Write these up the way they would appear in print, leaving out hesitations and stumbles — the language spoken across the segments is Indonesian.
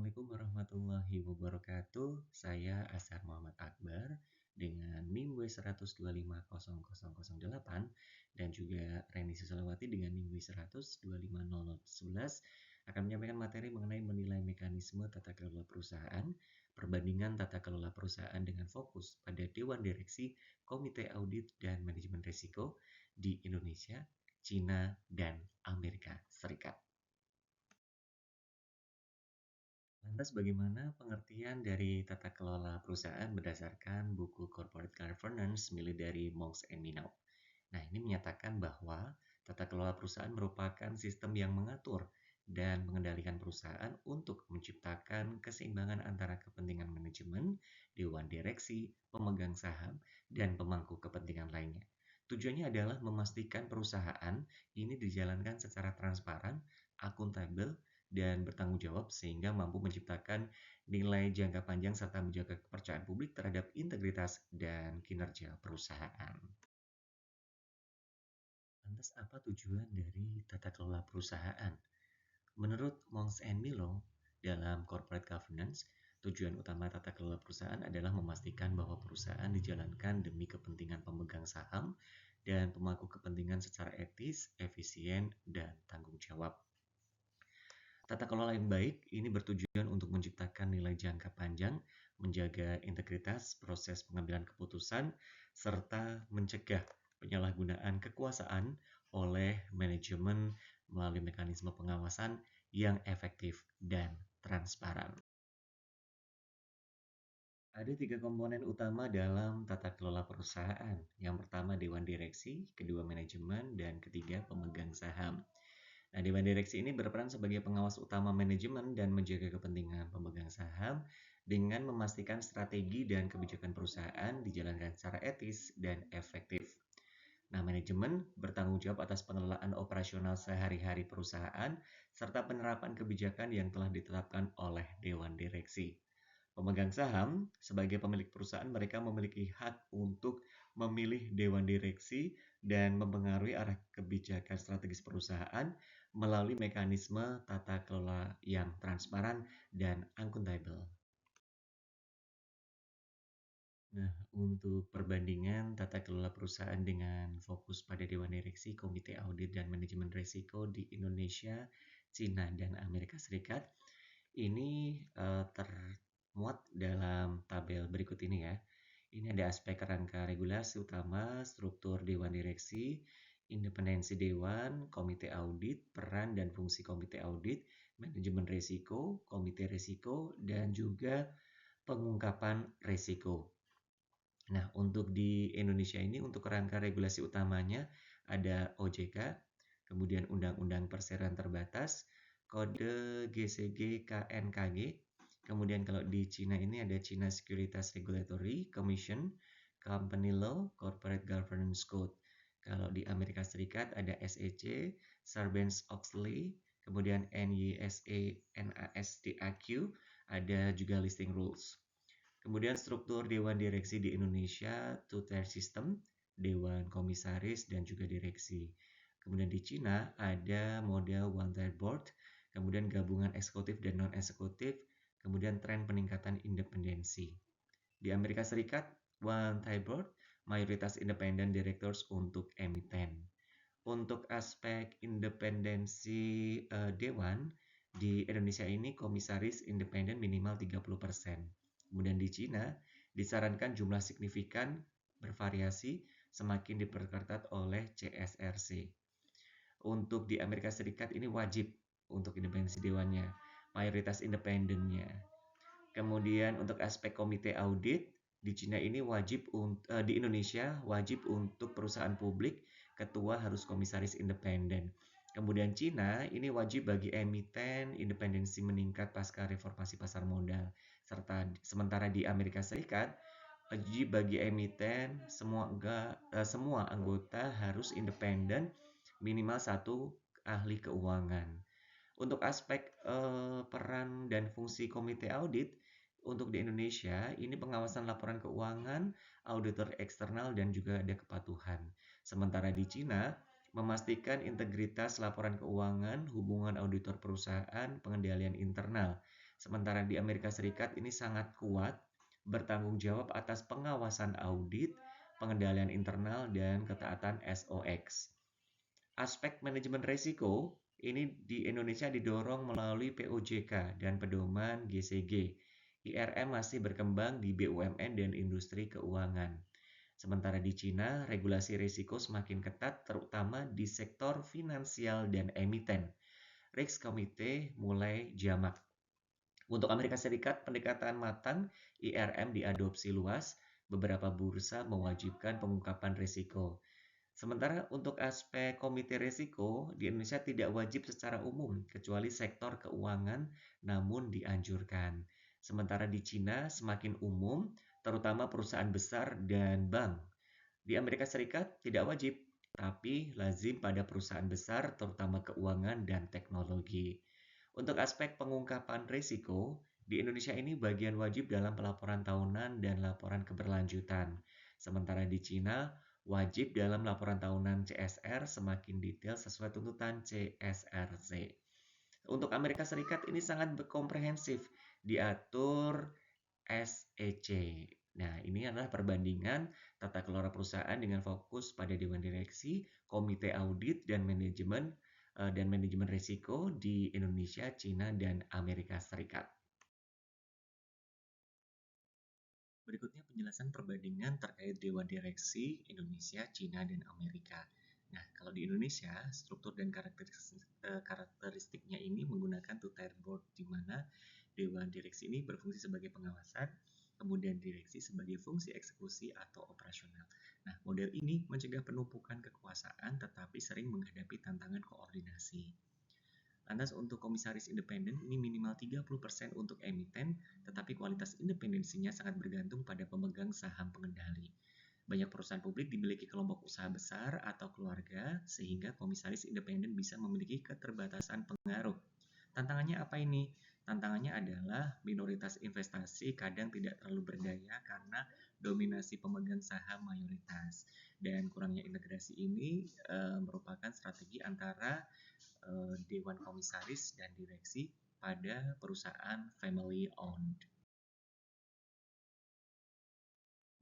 Assalamualaikum warahmatullahi wabarakatuh. Saya Asar Muhammad Akbar dengan NIM W1250008 dan juga Reni Susalawati dengan NIM W1250011 akan menyampaikan materi mengenai menilai mekanisme tata kelola perusahaan, perbandingan tata kelola perusahaan dengan fokus pada Dewan Direksi, Komite Audit dan Manajemen Risiko di Indonesia, Cina, dan Amerika Serikat. Lantas bagaimana pengertian dari tata kelola perusahaan berdasarkan buku Corporate Governance milik dari Monks and Minow? Nah, ini menyatakan bahwa tata kelola perusahaan merupakan sistem yang mengatur dan mengendalikan perusahaan untuk menciptakan keseimbangan antara kepentingan manajemen, dewan direksi, pemegang saham, dan pemangku kepentingan lainnya. Tujuannya adalah memastikan perusahaan ini dijalankan secara transparan, akuntabel, dan bertanggung jawab sehingga mampu menciptakan nilai jangka panjang serta menjaga kepercayaan publik terhadap integritas dan kinerja perusahaan. Lantas apa tujuan dari tata kelola perusahaan? Menurut Monks and Minow dalam Corporate Governance, tujuan utama tata kelola perusahaan adalah memastikan bahwa perusahaan dijalankan demi kepentingan pemegang saham dan pemangku kepentingan secara etis, efisien, dan tanggung jawab. Tata kelola yang baik ini bertujuan untuk menciptakan nilai jangka panjang, menjaga integritas proses pengambilan keputusan, serta mencegah penyalahgunaan kekuasaan oleh manajemen melalui mekanisme pengawasan yang efektif dan transparan. Ada 3 komponen utama dalam tata kelola perusahaan. Yang pertama Dewan Direksi, kedua manajemen, dan ketiga pemegang saham. Nah, Dewan Direksi ini berperan sebagai pengawas utama manajemen dan menjaga kepentingan pemegang saham dengan memastikan strategi dan kebijakan perusahaan dijalankan secara etis dan efektif. Nah, manajemen bertanggung jawab atas pengelolaan operasional sehari-hari perusahaan serta penerapan kebijakan yang telah ditetapkan oleh Dewan Direksi. Pemegang saham, sebagai pemilik perusahaan, mereka memiliki hak untuk memilih Dewan Direksi dan mempengaruhi arah kebijakan strategis perusahaan melalui mekanisme tata kelola yang transparan dan akuntabel. Nah, untuk perbandingan tata kelola perusahaan dengan fokus pada Dewan Direksi, Komite Audit dan Manajemen Risiko di Indonesia, Cina, dan Amerika Serikat, ini termuat dalam tabel berikut ini ya. Ini ada aspek kerangka regulasi utama, struktur Dewan Direksi, independensi Dewan, Komite Audit, peran dan fungsi Komite Audit, Manajemen Risiko, Komite Risiko, dan juga pengungkapan risiko. Nah, untuk di Indonesia ini, untuk kerangka regulasi utamanya ada OJK, kemudian Undang-Undang Perseroan Terbatas, kode GCG KNKG, kemudian kalau di Cina ini ada China Securities Regulatory Commission, Company Law, Corporate Governance Code. Kalau di Amerika Serikat ada SEC, Sarbanes-Oxley, kemudian NYSE, NASDAQ, ada juga Listing Rules. Kemudian struktur Dewan Direksi di Indonesia, two-tier system, Dewan Komisaris, dan juga Direksi. Kemudian di Cina ada model one-tier board, kemudian gabungan eksekutif dan non-eksekutif, kemudian tren peningkatan independensi. Di Amerika Serikat, one-tier board, mayoritas independent directors untuk emiten. Untuk aspek independensi Dewan, di Indonesia ini komisaris independen minimal 30%. Kemudian di Cina, disarankan jumlah signifikan bervariasi semakin diperketat oleh CSRC. Untuk di Amerika Serikat ini wajib untuk independensi dewannya, mayoritas independennya. Kemudian untuk aspek komite audit, di Cina ini wajib di Indonesia wajib untuk perusahaan publik, ketua harus komisaris independen. Kemudian Cina ini wajib bagi emiten, independensi meningkat pasca reformasi pasar modal. Sementara di Amerika Serikat wajib bagi emiten, semua anggota harus independen, minimal 1 ahli keuangan. Untuk aspek peran dan fungsi komite audit, untuk di Indonesia ini pengawasan laporan keuangan, auditor eksternal, dan juga ada kepatuhan. Sementara di Cina memastikan integritas laporan keuangan, hubungan auditor perusahaan, pengendalian internal. Sementara di Amerika Serikat ini sangat kuat, bertanggung jawab atas pengawasan audit, pengendalian internal, dan ketaatan SOX. Aspek manajemen risiko ini di Indonesia didorong melalui POJK dan pedoman GCG. IRM masih berkembang di BUMN dan industri keuangan. Sementara di Cina, regulasi risiko semakin ketat terutama di sektor finansial dan emiten. Risk Committee mulai jamak. Untuk Amerika Serikat, pendekatan matang IRM diadopsi luas, beberapa bursa mewajibkan pengungkapan risiko. Sementara untuk aspek komite risiko, di Indonesia tidak wajib secara umum, kecuali sektor keuangan, namun dianjurkan. Sementara di Cina semakin umum, terutama perusahaan besar dan bank. Di Amerika Serikat tidak wajib, tapi lazim pada perusahaan besar, terutama keuangan dan teknologi. Untuk aspek pengungkapan risiko, di Indonesia ini bagian wajib dalam pelaporan tahunan dan laporan keberlanjutan. Sementara di Cina, wajib dalam laporan tahunan CSR semakin detail sesuai tuntutan CSRC. Untuk Amerika Serikat ini sangat komprehensif, diatur SEC. Nah, ini adalah perbandingan tata kelola perusahaan dengan fokus pada dewan direksi, komite audit dan manajemen risiko di Indonesia, Cina, dan Amerika Serikat. Berikutnya penjelasan perbandingan terkait dewan direksi Indonesia, Cina, dan Amerika. Nah, kalau di Indonesia, struktur dan karakteristiknya ini menggunakan two-tier board, di mana dewan direksi ini berfungsi sebagai pengawasan, kemudian direksi sebagai fungsi eksekusi atau operasional. Nah, model ini mencegah penumpukan kekuasaan tetapi sering menghadapi tantangan koordinasi. Lantas untuk komisaris independen ini minimal 30% untuk emiten, tetapi kualitas independensinya sangat bergantung pada pemegang saham pengendali. Banyak perusahaan publik dimiliki kelompok usaha besar atau keluarga, sehingga komisaris independen bisa memiliki keterbatasan pengaruh. Tantangannya apa ini? Tantangannya adalah minoritas investasi kadang tidak terlalu berdaya karena dominasi pemegang saham mayoritas. Dan kurangnya integrasi ini merupakan strategi antara dewan komisaris dan direksi pada perusahaan family owned.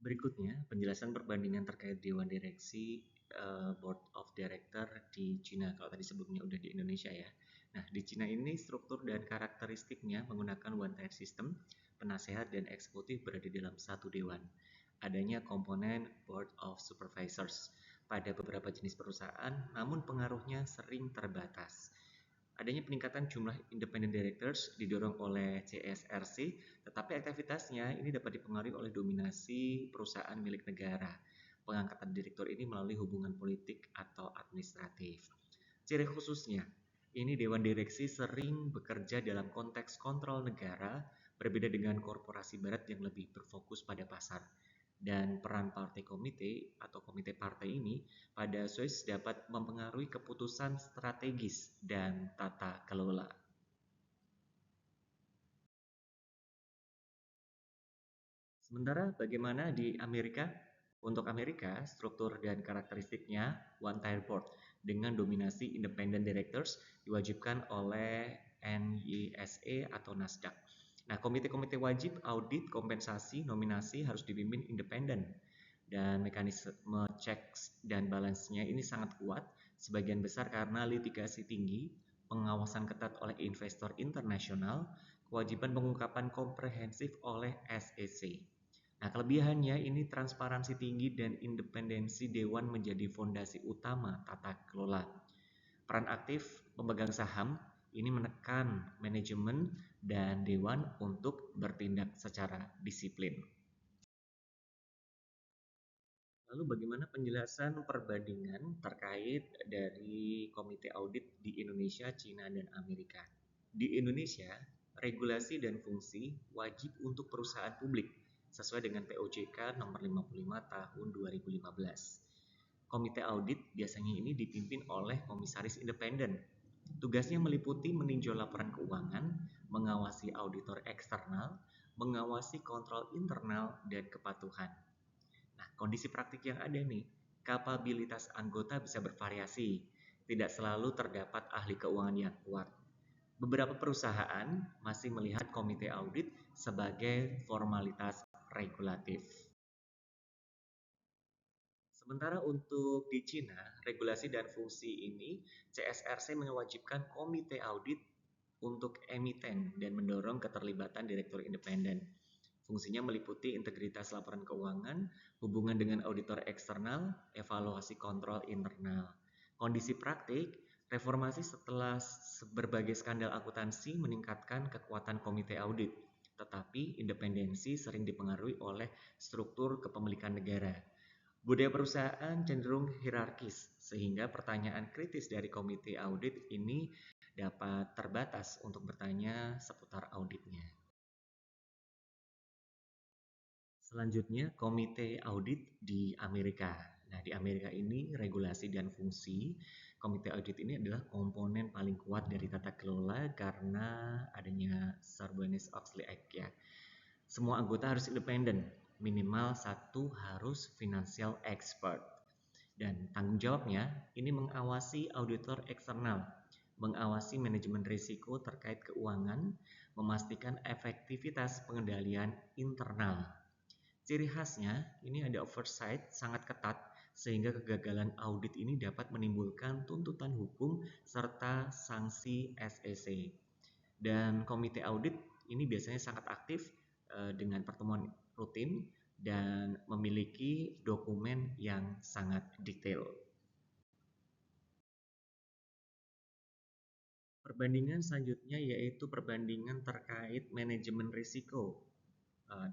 Berikutnya, penjelasan perbandingan terkait dewan direksi board of director di Cina. Kalau tadi sebelumnya udah di Indonesia ya. Nah, di Cina ini struktur dan karakteristiknya menggunakan one-tier system, penasehat dan eksekutif berada dalam satu dewan. Adanya komponen board of supervisors pada beberapa jenis perusahaan, namun pengaruhnya sering terbatas. Adanya peningkatan jumlah independent directors didorong oleh CSRC, tetapi aktivitasnya ini dapat dipengaruhi oleh dominasi perusahaan milik negara. Pengangkatan direktur ini melalui hubungan politik atau administratif. Ciri khususnya, ini Dewan Direksi sering bekerja dalam konteks kontrol negara, berbeda dengan korporasi barat yang lebih berfokus pada pasar. Dan peran partai komite atau komite partai ini pada Swiss dapat mempengaruhi keputusan strategis dan tata kelola. Sementara bagaimana di Amerika? Untuk Amerika, struktur dan karakteristiknya one-tier board dengan dominasi independent directors diwajibkan oleh NYSE atau Nasdaq. Nah, komite-komite wajib audit, kompensasi, nominasi harus dipimpin independen dan mekanisme checks dan balance-nya ini sangat kuat, sebagian besar karena litigasi tinggi, pengawasan ketat oleh investor internasional, kewajiban pengungkapan komprehensif oleh SEC. Nah, kelebihannya ini transparansi tinggi dan independensi dewan menjadi fondasi utama tata kelola. Peran aktif pemegang saham ini menekan manajemen dan dewan untuk bertindak secara disiplin. Lalu bagaimana penjelasan perbandingan terkait dari komite audit di Indonesia, Cina, dan Amerika? Di Indonesia, regulasi dan fungsi wajib untuk perusahaan publik sesuai dengan POJK nomor 55 tahun 2015. Komite audit biasanya ini dipimpin oleh komisaris independen. Tugasnya meliputi meninjau laporan keuangan, mengawasi auditor eksternal, mengawasi kontrol internal, dan kepatuhan. Nah, kondisi praktik yang ada nih, kapabilitas anggota bisa bervariasi, tidak selalu terdapat ahli keuangan yang kuat. Beberapa perusahaan masih melihat komite audit sebagai formalitas regulatif. Sementara untuk di Cina, regulasi dan fungsi ini, CSRC mewajibkan komite audit untuk emiten dan mendorong keterlibatan direktur independen. Fungsinya meliputi integritas laporan keuangan, hubungan dengan auditor eksternal, evaluasi kontrol internal. Kondisi praktik, reformasi setelah berbagai skandal akuntansi meningkatkan kekuatan komite audit, tetapi independensi sering dipengaruhi oleh struktur kepemilikan negara. Budaya perusahaan cenderung hierarkis, sehingga pertanyaan kritis dari komite audit ini dapat terbatas untuk bertanya seputar auditnya. Selanjutnya, komite audit di Amerika. Nah, di Amerika ini regulasi dan fungsi komite audit ini adalah komponen paling kuat dari tata kelola karena adanya Sarbanes-Oxley Act ya. Semua anggota harus independen, minimal satu harus financial expert. Dan tanggung jawabnya ini mengawasi auditor eksternal, mengawasi manajemen risiko terkait keuangan, memastikan efektivitas pengendalian internal. Ciri khasnya ini ada oversight sangat ketat sehingga kegagalan audit ini dapat menimbulkan tuntutan hukum serta sanksi SEC. Dan komite audit ini biasanya sangat aktif dengan pertemuan rutin dan memiliki dokumen yang sangat detail. Perbandingan selanjutnya yaitu perbandingan terkait manajemen risiko.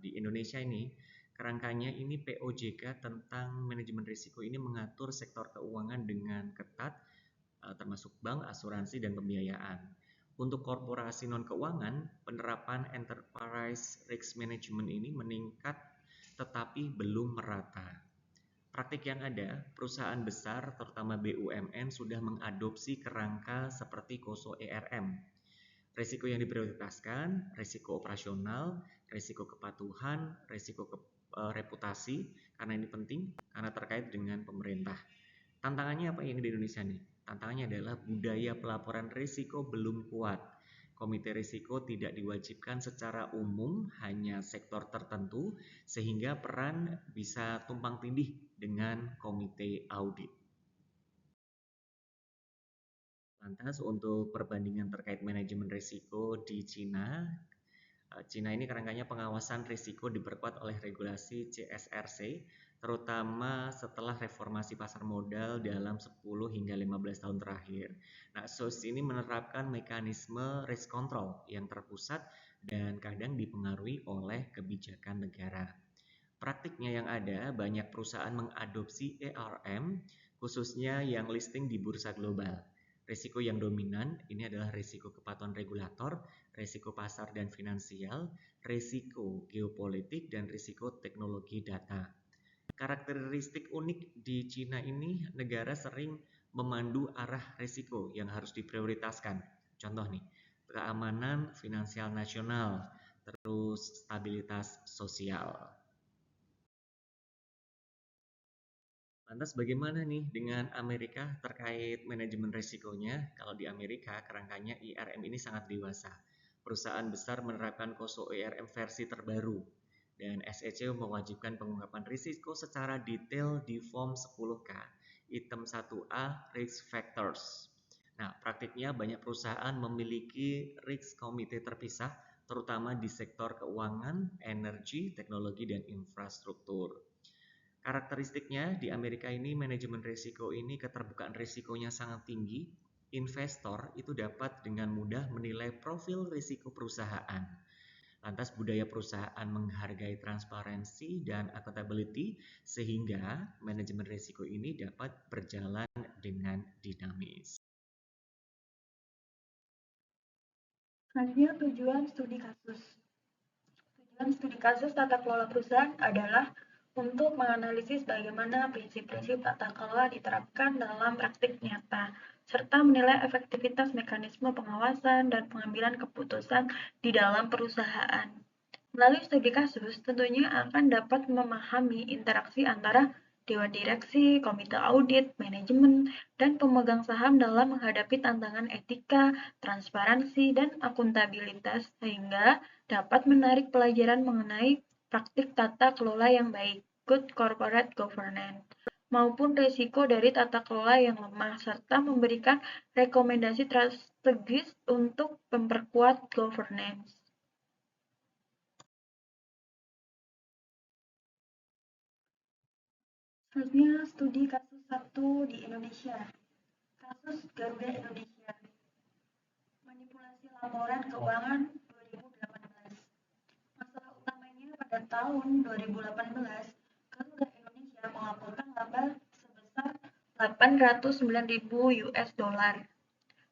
Di Indonesia ini, kerangkanya ini POJK tentang manajemen risiko ini mengatur sektor keuangan dengan ketat, termasuk bank, asuransi, dan pembiayaan. Untuk korporasi non-keuangan, penerapan enterprise risk management ini meningkat tetapi belum merata. Praktik yang ada, perusahaan besar terutama BUMN sudah mengadopsi kerangka seperti KOSO ERM. Risiko yang diprioritaskan, risiko operasional, risiko kepatuhan, risiko reputasi, karena ini penting, karena terkait dengan pemerintah. Tantangannya apa yang di Indonesia nih? Tantangannya adalah budaya pelaporan risiko belum kuat. Komite risiko tidak diwajibkan secara umum, hanya sektor tertentu, sehingga peran bisa tumpang tindih dengan komite audit. Lantas untuk perbandingan terkait manajemen risiko di Cina, Cina ini kerangkanya pengawasan risiko diperkuat oleh regulasi CSRC, terutama setelah reformasi pasar modal dalam 10 hingga 15 tahun terakhir. Nah, SOS ini menerapkan mekanisme risk control yang terpusat dan kadang dipengaruhi oleh kebijakan negara. Praktiknya yang ada, banyak perusahaan mengadopsi ERM, khususnya yang listing di bursa global. Risiko yang dominan ini adalah risiko kepatuhan regulator, risiko pasar dan finansial, risiko geopolitik, dan risiko teknologi data. Karakteristik unik di Cina ini, negara sering memandu arah risiko yang harus diprioritaskan. Contoh nih, keamanan finansial nasional, terus stabilitas sosial. Lantas bagaimana nih dengan Amerika terkait manajemen risikonya? Kalau di Amerika, kerangkanya IRM ini sangat dewasa. Perusahaan besar menerapkan KOSO IRM versi terbaru. Dan SEC mewajibkan pengungkapan risiko secara detail di Form 10K, Item 1A Risk Factors. Nah, praktiknya banyak perusahaan memiliki risk committee terpisah, terutama di sektor keuangan, energi, teknologi, dan infrastruktur. Karakteristiknya di Amerika ini manajemen risiko ini keterbukaan risikonya sangat tinggi. Investor itu dapat dengan mudah menilai profil risiko perusahaan. Lantas budaya perusahaan menghargai transparansi dan accountability sehingga manajemen risiko ini dapat berjalan dengan dinamis. Selanjutnya tujuan studi kasus. Tujuan studi kasus tata kelola perusahaan adalah untuk menganalisis bagaimana prinsip-prinsip tata kelola diterapkan dalam praktik nyata, serta menilai efektivitas mekanisme pengawasan dan pengambilan keputusan di dalam perusahaan. Melalui studi kasus, tentunya akan dapat memahami interaksi antara dewan direksi, komite audit, manajemen, dan pemegang saham dalam menghadapi tantangan etika, transparansi, dan akuntabilitas sehingga dapat menarik pelajaran mengenai praktik tata kelola yang baik, good corporate governance, maupun risiko dari tata kelola yang lemah, serta memberikan rekomendasi strategis untuk memperkuat governance. Selanjutnya, studi kasus 1 di Indonesia. Kasus Garuda Indonesia. Manipulasi laporan keuangan 2018. Masalah utamanya pada tahun 2018, Garuda Indonesia melaporkan laba sebesar 809.000 US dollar.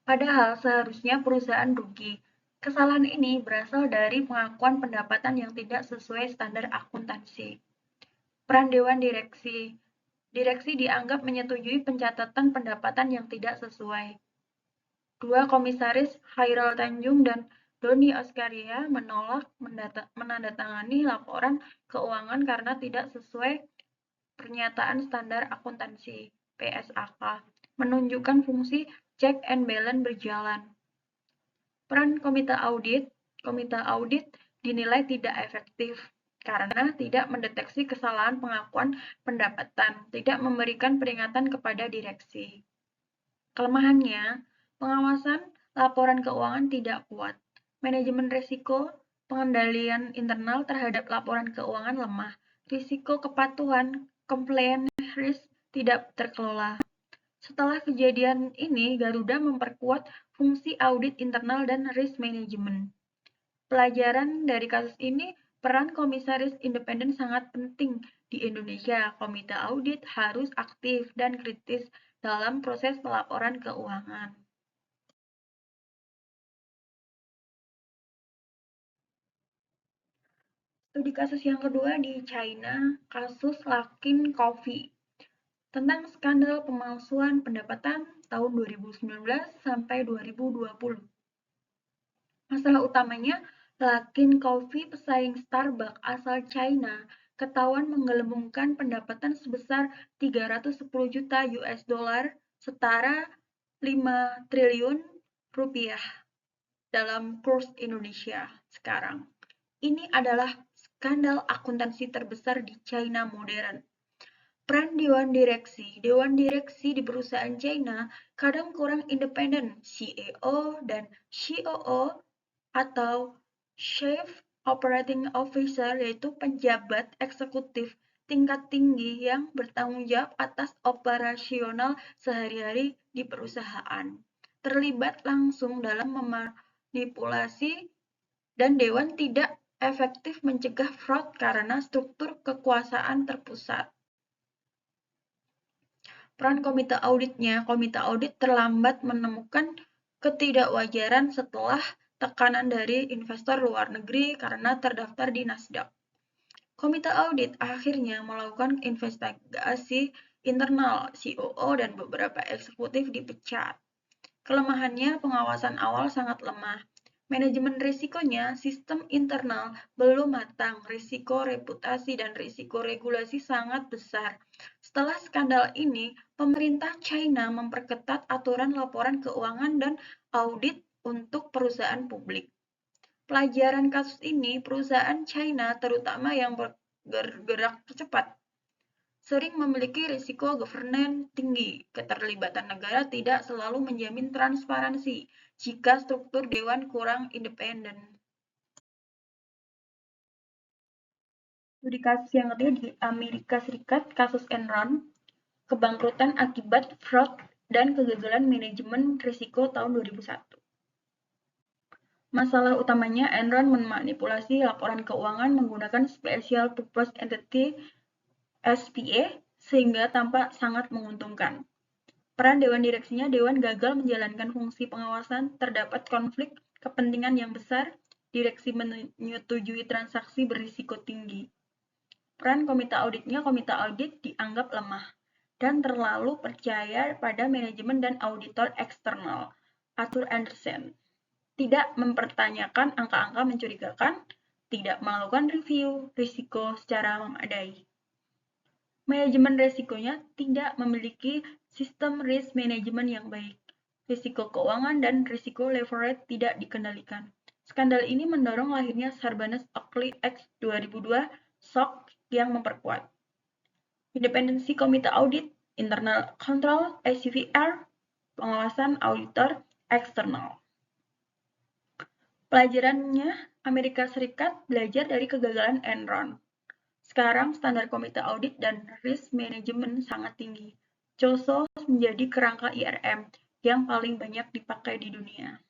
Padahal seharusnya perusahaan rugi. Kesalahan ini berasal dari pengakuan pendapatan yang tidak sesuai standar akuntansi. Peran Dewan Direksi. Direksi dianggap menyetujui pencatatan pendapatan yang tidak sesuai. Dua komisaris, Khairul Tanjung dan Doni Oskaria, menolak menandatangani laporan keuangan karena tidak sesuai pernyataan standar akuntansi (PSAK), menunjukkan fungsi check and balance berjalan. Peran komite audit dinilai tidak efektif karena tidak mendeteksi kesalahan pengakuan pendapatan, tidak memberikan peringatan kepada direksi. Kelemahannya, pengawasan laporan keuangan tidak kuat. Manajemen risiko, pengendalian internal terhadap laporan keuangan lemah. Risiko kepatuhan, compliance risk tidak terkelola. Setelah kejadian ini, Garuda memperkuat fungsi audit internal dan risk management. Pelajaran dari kasus ini, peran komisaris independen sangat penting. Di Indonesia, komite audit harus aktif dan kritis dalam proses pelaporan keuangan. Studi kasus yang kedua di China, kasus Luckin Coffee. Tentang skandal pemalsuan pendapatan tahun 2019 sampai 2020. Masalah utamanya, Luckin Coffee, pesaing Starbucks asal China, ketahuan menggelembungkan pendapatan sebesar 310 juta US dollar, setara 5 triliun rupiah dalam kurs Indonesia sekarang. Ini adalah skandal akuntansi terbesar di China modern. Peran Dewan Direksi di perusahaan China kadang kurang independen. CEO dan COO atau Chief Operating Officer, yaitu penjabat eksekutif tingkat tinggi yang bertanggung jawab atas operasional sehari-hari di perusahaan, terlibat langsung dalam memanipulasi, dan dewan tidak efektif mencegah fraud karena struktur kekuasaan terpusat. Peran komite audit terlambat menemukan ketidakwajaran setelah tekanan dari investor luar negeri karena terdaftar di Nasdaq. Komite audit akhirnya melakukan investigasi internal, COO dan beberapa eksekutif dipecat. Kelemahannya, pengawasan awal sangat lemah. Manajemen risikonya, sistem internal belum matang, risiko reputasi dan risiko regulasi sangat besar. Setelah skandal ini, pemerintah China memperketat aturan laporan keuangan dan audit untuk perusahaan publik. Pelajaran kasus ini, perusahaan China terutama yang bergerak cepat sering memiliki risiko governance tinggi. Keterlibatan negara tidak selalu menjamin transparansi jika struktur dewan kurang independen. Studi kasus yang ketiga di Amerika Serikat, kasus Enron, kebangkrutan akibat fraud dan kegagalan manajemen risiko tahun 2001. Masalah utamanya, Enron memanipulasi laporan keuangan menggunakan Special Purpose Entity (SPE) sehingga tampak sangat menguntungkan. Peran dewan direksinya, dewan gagal menjalankan fungsi pengawasan, terdapat konflik kepentingan yang besar, direksi menyetujui transaksi berisiko tinggi. Peran komite auditnya, komite audit dianggap lemah dan terlalu percaya pada manajemen dan auditor eksternal, Arthur Andersen. Tidak mempertanyakan angka-angka mencurigakan, tidak melakukan review risiko secara memadai. Manajemen resikonya tidak memiliki sistem risk management yang baik. Risiko keuangan dan risiko leverage tidak dikendalikan. Skandal ini mendorong lahirnya Sarbanes-Oxley Act 2002 (SOX) yang memperkuat independensi komite audit, internal control (ICVR), pengawasan auditor eksternal. Pelajarannya, Amerika Serikat belajar dari kegagalan Enron. Sekarang standar komite audit dan risk management sangat tinggi. COSO menjadi kerangka IRM yang paling banyak dipakai di dunia.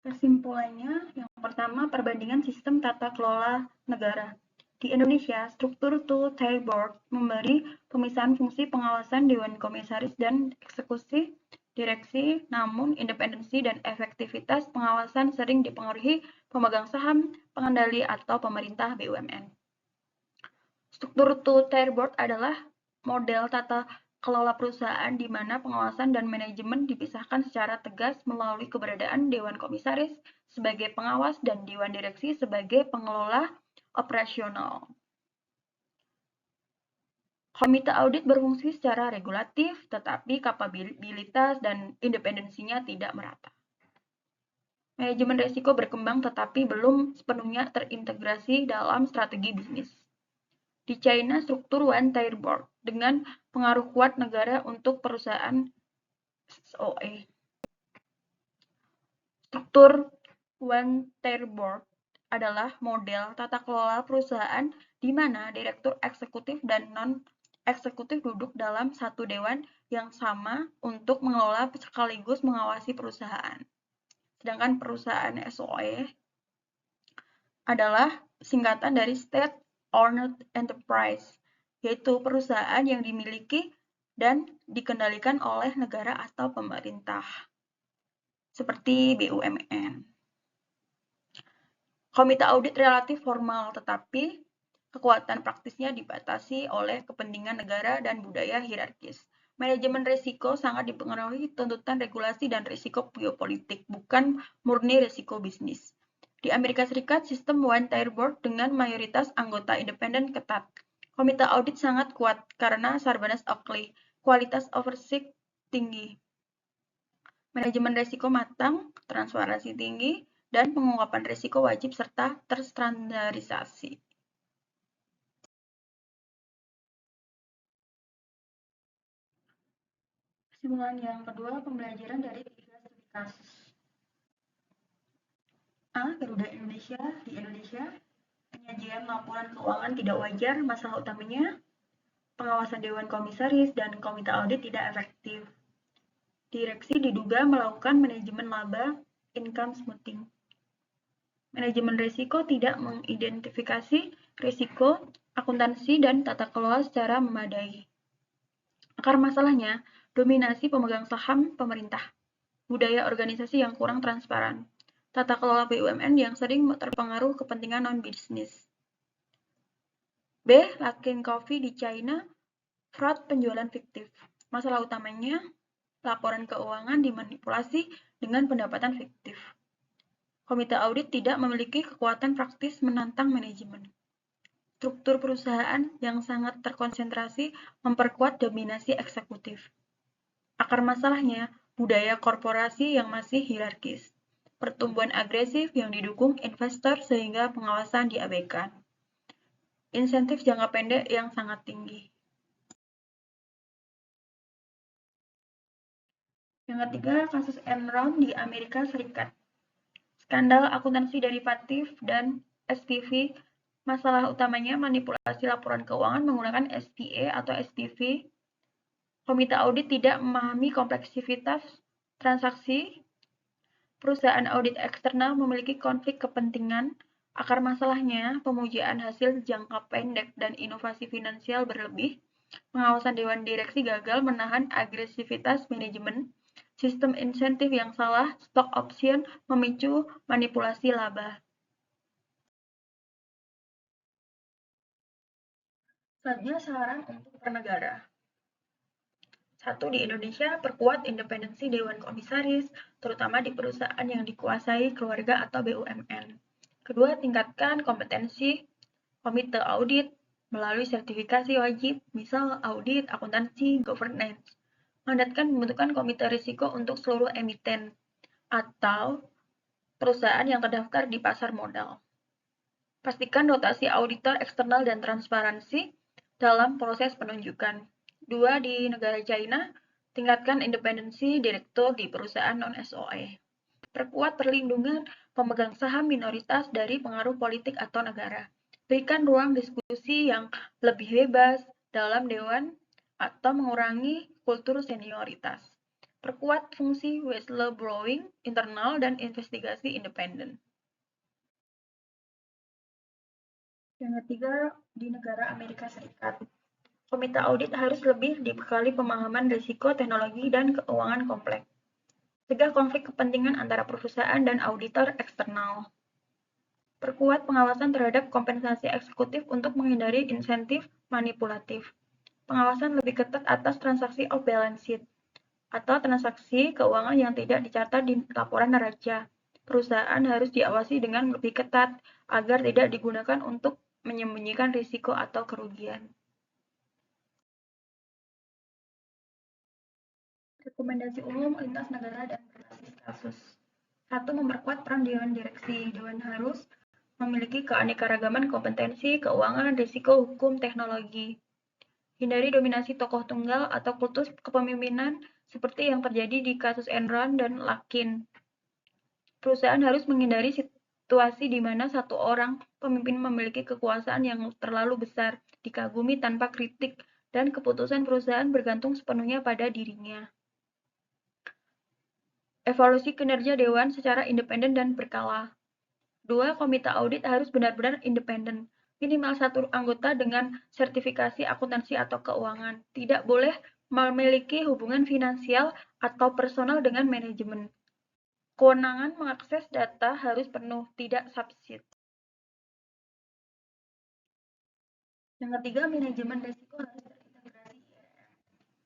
Kesimpulannya, yang pertama, perbandingan sistem tata kelola negara. Di Indonesia, struktur two-tier board memberi pemisahan fungsi pengawasan Dewan Komisaris dan eksekusi direksi, namun independensi dan efektivitas pengawasan sering dipengaruhi pemegang saham, pengendali, atau pemerintah BUMN. Struktur two-tier board adalah model tata kelola perusahaan di mana pengawasan dan manajemen dipisahkan secara tegas melalui keberadaan Dewan Komisaris sebagai pengawas dan Dewan Direksi sebagai pengelola operasional. Komite audit berfungsi secara regulatif, tetapi kapabilitas dan independensinya tidak merata. Manajemen risiko berkembang tetapi belum sepenuhnya terintegrasi dalam strategi bisnis. Di China, struktur one-tier board dengan pengaruh kuat negara untuk perusahaan SOE. Struktur one-tier board adalah model tata kelola perusahaan di mana direktur eksekutif dan non-eksekutif duduk dalam satu dewan yang sama untuk mengelola sekaligus mengawasi perusahaan. Sedangkan perusahaan SOE adalah singkatan dari State Owned Enterprise, yaitu perusahaan yang dimiliki dan dikendalikan oleh negara atau pemerintah, seperti BUMN. Komite audit relatif formal, tetapi kekuatan praktisnya dibatasi oleh kepentingan negara dan budaya hierarkis. Manajemen risiko sangat dipengaruhi tuntutan regulasi dan risiko geopolitik, bukan murni risiko bisnis. Di Amerika Serikat, sistem one-tier board dengan mayoritas anggota independen ketat. Komite audit sangat kuat karena Sarbanes-Oxley, kualitas oversight tinggi, manajemen risiko matang, transparansi tinggi, dan pengungkapan risiko wajib serta terstandarisasi. Kesimpulan yang kedua, pembelajaran dari 3 studi kasus. A. Garuda Indonesia di Indonesia. Penyajian laporan keuangan tidak wajar, masalah utamanya pengawasan Dewan Komisaris dan komite audit tidak efektif. Direksi diduga melakukan manajemen laba, income smoothing. Manajemen risiko tidak mengidentifikasi risiko, akuntansi, dan tata kelola secara memadai. Akar masalahnya, dominasi pemegang saham pemerintah, budaya organisasi yang kurang transparan, tata kelola BUMN yang sering terpengaruh kepentingan non-bisnis. B. Luckin Coffee di China, fraud penjualan fiktif. Masalah utamanya, laporan keuangan dimanipulasi dengan pendapatan fiktif. Komite audit tidak memiliki kekuatan praktis menantang manajemen. Struktur perusahaan yang sangat terkonsentrasi memperkuat dominasi eksekutif. Akar masalahnya, budaya korporasi yang masih hierarkis. Pertumbuhan agresif yang didukung investor sehingga pengawasan diabaikan. Insentif jangka pendek yang sangat tinggi. Yang ketiga, kasus Enron di Amerika Serikat. Skandal akuntansi derivatif dan SPV. Masalah utamanya manipulasi laporan keuangan menggunakan SPA atau SPV. Komite audit tidak memahami kompleksitas transaksi. Perusahaan audit eksternal memiliki konflik kepentingan. Akar masalahnya, pemujaan hasil jangka pendek dan inovasi finansial berlebih. Pengawasan Dewan Direksi gagal menahan agresivitas manajemen. Sistem insentif yang salah, stock option memicu manipulasi laba. Selanjutnya saran untuk bernegara. Satu, di Indonesia, perkuat independensi Dewan Komisaris, terutama di perusahaan yang dikuasai keluarga atau BUMN. Kedua, tingkatkan kompetensi komite audit melalui sertifikasi wajib, misal audit, akuntansi, governance. Mandatkan pembentukan komite risiko untuk seluruh emiten atau perusahaan yang terdaftar di pasar modal. Pastikan rotasi auditor eksternal dan transparansi dalam proses penunjukan. Dua, di negara China, tingkatkan independensi direktur di perusahaan non-SOE. Perkuat perlindungan pemegang saham minoritas dari pengaruh politik atau negara. Berikan ruang diskusi yang lebih bebas dalam dewan atau mengurangi kultur senioritas. Perkuat fungsi whistleblowing internal dan investigasi independen. Yang ketiga, di negara Amerika Serikat, komite audit harus lebih dibekali pemahaman risiko teknologi dan keuangan kompleks. Cegah konflik kepentingan antara perusahaan dan auditor eksternal. Perkuat pengawasan terhadap kompensasi eksekutif untuk menghindari insentif manipulatif. Pengawasan lebih ketat atas transaksi off balance sheet atau transaksi keuangan yang tidak dicatat di laporan neraca. Perusahaan harus diawasi dengan lebih ketat agar tidak digunakan untuk menyembunyikan risiko atau kerugian. Rekomendasi umum lintas negara dan berbasis kasus. Satu, memperkuat peran Dewan Direksi. Dewan harus memiliki keanekaragaman kompetensi, keuangan, risiko, hukum, teknologi. Hindari dominasi tokoh tunggal atau kultus kepemimpinan seperti yang terjadi di kasus Enron dan Lakin. Perusahaan harus menghindari situasi di mana satu orang pemimpin memiliki kekuasaan yang terlalu besar, dikagumi tanpa kritik, dan keputusan perusahaan bergantung sepenuhnya pada dirinya. Evaluasi kinerja dewan secara independen dan berkala. Dua, komite audit harus benar-benar independen. Minimal satu anggota dengan sertifikasi akuntansi atau keuangan. Tidak boleh memiliki hubungan finansial atau personal dengan manajemen. Kewenangan mengakses data harus penuh, tidak subsid. Yang ketiga, manajemen risiko harus terintegrasi IRM.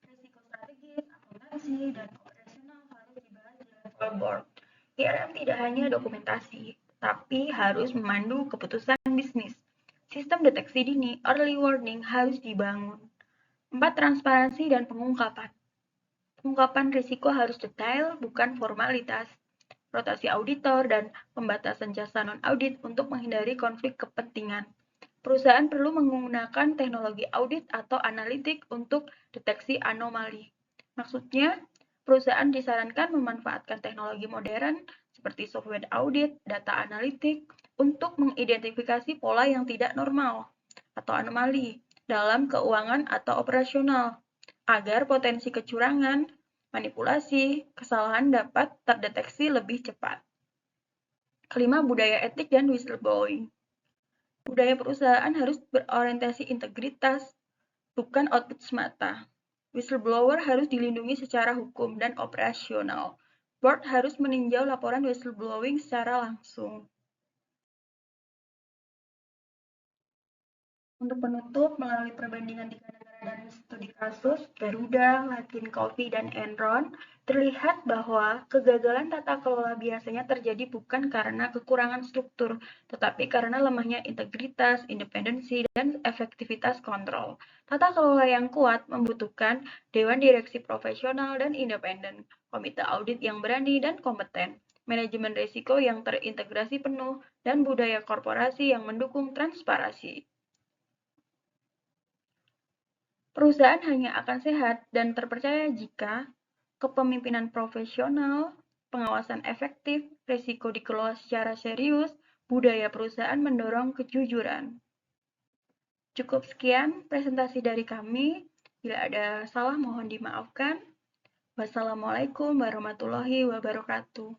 Risiko strategis, akuntansi, dan operasional harus dibahas di level board. IRM tidak hanya dokumentasi, tapi harus memandu keputusan bisnis. Sistem deteksi dini, early warning, harus dibangun. 4. Transparansi dan pengungkapan. Pengungkapan risiko harus detail, bukan formalitas. Rotasi auditor dan pembatasan jasa non-audit untuk menghindari konflik kepentingan. Perusahaan perlu menggunakan teknologi audit atau analitik untuk deteksi anomali. Maksudnya, perusahaan disarankan memanfaatkan teknologi modern seperti software audit, data analitik, untuk mengidentifikasi pola yang tidak normal atau anomali dalam keuangan atau operasional, agar potensi kecurangan, manipulasi, kesalahan dapat terdeteksi lebih cepat. Kelima, budaya etik dan whistleblowing. Budaya perusahaan harus berorientasi integritas, bukan output semata. Whistleblower harus dilindungi secara hukum dan operasional. Board harus meninjau laporan whistleblowing secara langsung. Untuk penutup, melalui perbandingan 3 negara dan studi kasus, Garuda, Luckin Coffee, dan Enron, terlihat bahwa kegagalan tata kelola biasanya terjadi bukan karena kekurangan struktur, tetapi karena lemahnya integritas, independensi, dan efektivitas kontrol. Tata kelola yang kuat membutuhkan dewan direksi profesional dan independen, komite audit yang berani dan kompeten, manajemen risiko yang terintegrasi penuh, dan budaya korporasi yang mendukung transparansi. Perusahaan hanya akan sehat dan terpercaya jika kepemimpinan profesional, pengawasan efektif, risiko dikelola secara serius, budaya perusahaan mendorong kejujuran. Cukup sekian presentasi dari kami. Bila ada salah mohon dimaafkan. Wassalamualaikum warahmatullahi wabarakatuh.